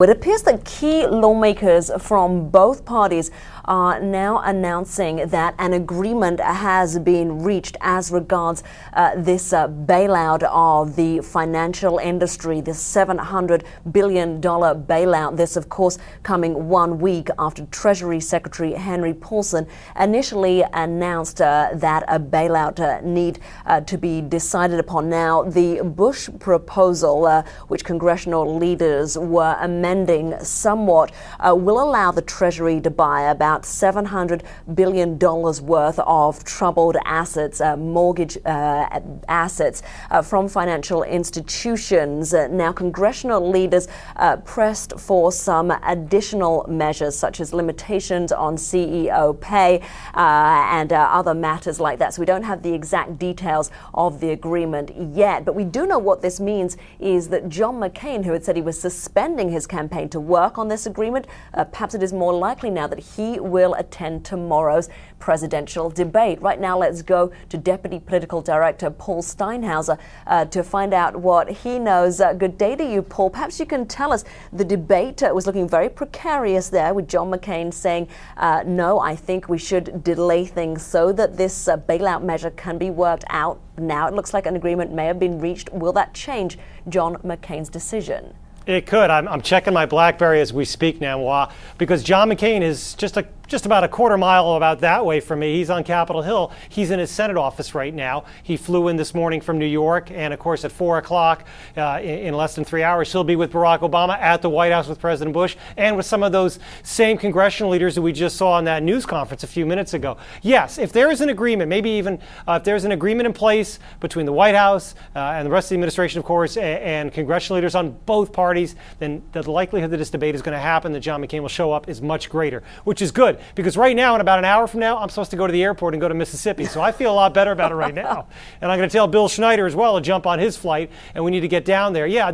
It appears that key lawmakers from both parties are now announcing that an agreement has been reached as regards this bailout of the financial industry, this $700 billion bailout. This, of course, coming 1 week after Treasury Secretary Henry Paulson initially announced that a bailout need to be decided upon. Now, the Bush proposal, which congressional leaders were amending somewhat, will allow the Treasury to buy about $700 billion worth of troubled assets, mortgage assets from financial institutions. Now, congressional leaders pressed for some additional measures, such as limitations on CEO pay and other matters like that. So we don't have the exact details of the agreement yet, but we do know what this means is that John McCain, who had said he was suspending his campaign to work on this agreement, perhaps it is more likely now that he will attend tomorrow's presidential debate. Right now, let's go to Deputy Political Director Paul Steinhauser to find out what he knows. Good day to you, Paul. Perhaps you can tell us, the debate was looking very precarious there, with John McCain saying, no, I think we should delay things so that this bailout measure can be worked out. Now it looks like an agreement may have been reached. Will that change John McCain's decision? It could. I'm checking my BlackBerry as we speak now, because John McCain is just about a quarter mile about that way from me. He's on Capitol Hill. He's in his Senate office right now. He flew in this morning from New York, and of course at 4 o'clock in less than 3 hours, he'll be with Barack Obama at the White House with President Bush and with some of those same congressional leaders that we just saw in that news conference a few minutes ago. Yes, if there is an agreement, maybe even if there's an agreement in place between the White House and the rest of the administration, of course, and congressional leaders on both parties, then the likelihood that this debate is going to happen, that John McCain will show up, is much greater, which is good. Because right now, in about an hour from now, I'm supposed to go to the airport and go to Mississippi. So I feel a lot better about it right now. And I'm going to tell Bill Schneider as well to jump on his flight, and we need to get down there. Yeah,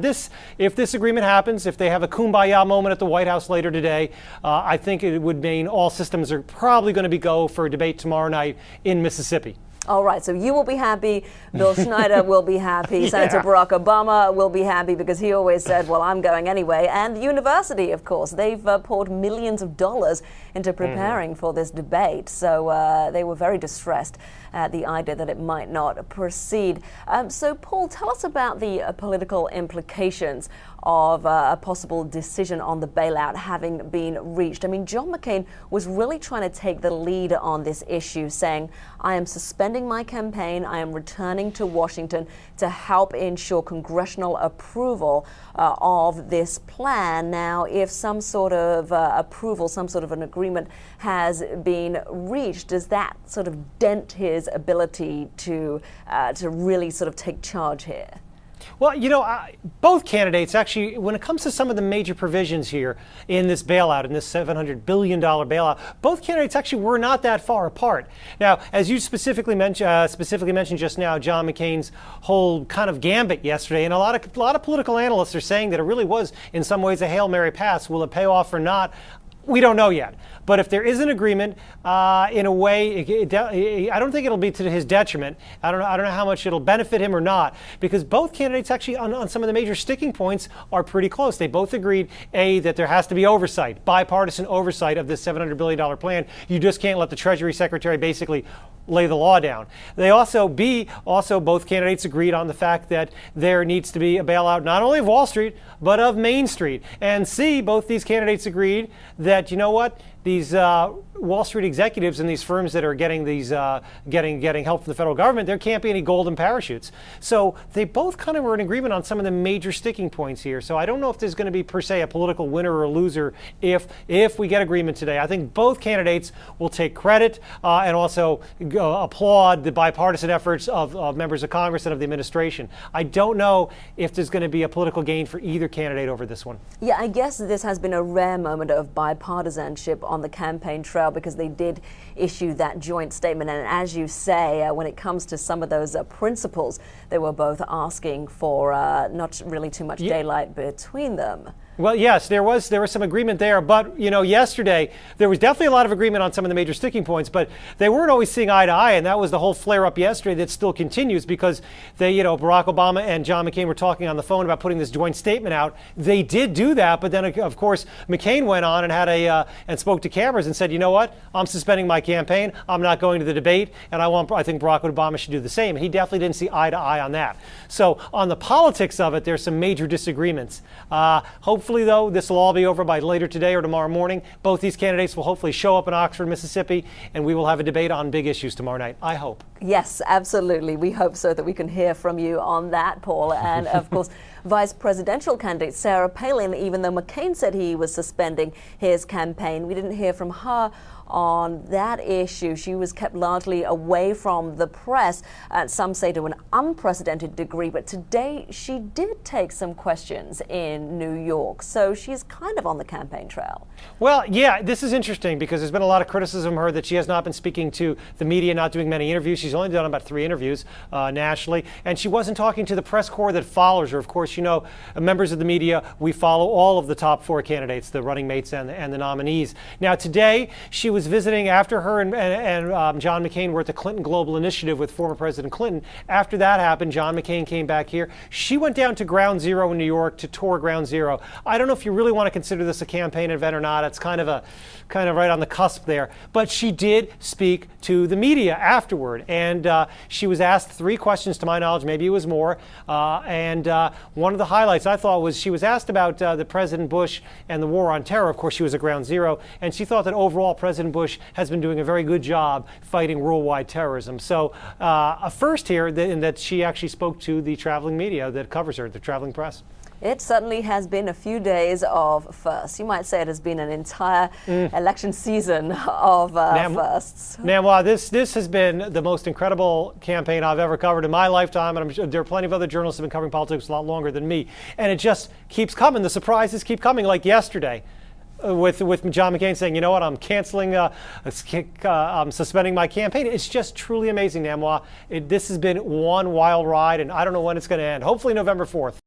if this agreement happens, if they have a kumbaya moment at the White House later today, I think it would mean all systems are probably going to be go for a debate tomorrow night in Mississippi. All right, so you will be happy, Bill Schneider will be happy, yeah. Senator Barack Obama will be happy because he always said, well, I'm going anyway. And the university, of course, they've poured millions of dollars into preparing for this debate. So they were very distressed at the idea that it might not proceed. So, Paul, tell us about the political implications of a possible decision on the bailout having been reached. I mean, John McCain was really trying to take the lead on this issue, saying, I am suspending my campaign, I am returning to Washington to help ensure congressional approval of this plan. Now, if some sort of approval, some sort of an agreement has been reached, does that sort of dent his ability to really sort of take charge here? Well, you know, both candidates actually, when it comes to some of the major provisions here in this bailout, in this $700 billion bailout, both candidates actually were not that far apart. Now, as you specifically mentioned just now, John McCain's whole kind of gambit yesterday, and a lot of political analysts are saying that it really was, in some ways, a Hail Mary pass. Will it pay off or not? We don't know yet. But if there is an agreement, in a way, I don't think it'll be to his detriment. I don't know how much it'll benefit him or not, because both candidates actually on some of the major sticking points are pretty close. They both agreed, A, that there has to be oversight, bipartisan oversight of this $700 billion plan. You just can't let the Treasury Secretary basically lay the law down. They also, both candidates agreed on the fact that there needs to be a bailout not only of Wall Street, but of Main Street. And C, both these candidates agreed that, you know what, these Wall Street executives and these firms that are getting these getting help from the federal government, there can't be any golden parachutes. So they both kind of were in agreement on some of the major sticking points here. So I don't know if there's going to be per se a political winner or a loser if we get agreement today. I think both candidates will take credit and also applaud the bipartisan efforts of members of Congress and of the administration. I don't know if there's going to be a political gain for either candidate over this one. Yeah, I guess this has been a rare moment of bipartisanship on on the campaign trail because they did issue that joint statement. And as you say, when it comes to some of those principles, they were both asking for not really too much daylight between them. Well, yes, there was some agreement there, but yesterday there was definitely a lot of agreement on some of the major sticking points, but they weren't always seeing eye to eye, and that was the whole flare-up yesterday that still continues because Barack Obama and John McCain were talking on the phone about putting this joint statement out. They did do that, but then of course McCain went on and had and spoke to cameras and said, you know what, I'm suspending my campaign, I'm not going to the debate, and I think Barack Obama should do the same. And he definitely didn't see eye to eye on that. So on the politics of it, there's some major disagreements. Hopefully, though, this will all be over by later today or tomorrow morning. Both these candidates will hopefully show up in Oxford, Mississippi, and we will have a debate on big issues tomorrow night, I hope. Yes, absolutely. We hope so, that we can hear from you on that, Paul. And of course, Vice presidential candidate Sarah Palin, even though McCain said he was suspending his campaign, we didn't hear from her on that issue. She was kept largely away from the press, some say to an unprecedented degree, but today she did take some questions in New York, so she's kind of on the campaign trail. Well, yeah, this is interesting because there's been a lot of criticism of her that she has not been speaking to the media, not doing many interviews. She's only done about 3 interviews nationally, and she wasn't talking to the press corps that follows her. Of course, members of the media, we follow all of the top 4 candidates, the running mates and the nominees. Now, today, she was visiting after her and John McCain were at the Clinton Global Initiative with former President Clinton. After that happened, John McCain came back here. She went down to Ground Zero in New York to tour Ground Zero. I don't know if you really want to consider this a campaign event or not. It's kind of right on the cusp there. But she did speak to the media afterward, and she was asked 3 questions, to my knowledge, maybe it was more. And one of the highlights I thought was she was asked about the President Bush and the war on terror. Of course, she was at Ground Zero, and she thought that overall President Bush has been doing a very good job fighting worldwide terrorism. So a first here in that she actually spoke to the traveling media that covers her, the traveling press. It certainly has been a few days of firsts. You might say it has been an entire election season of firsts. Now, this has been the most incredible campaign I've ever covered in my lifetime, and I'm sure there are plenty of other journalists who have been covering politics a lot longer than me. And it just keeps coming. The surprises keep coming, like yesterday. With John McCain saying, you know what, I'm canceling, I'm suspending my campaign. It's just truly amazing, Namwa. This has been one wild ride, and I don't know when it's going to end. Hopefully November 4th.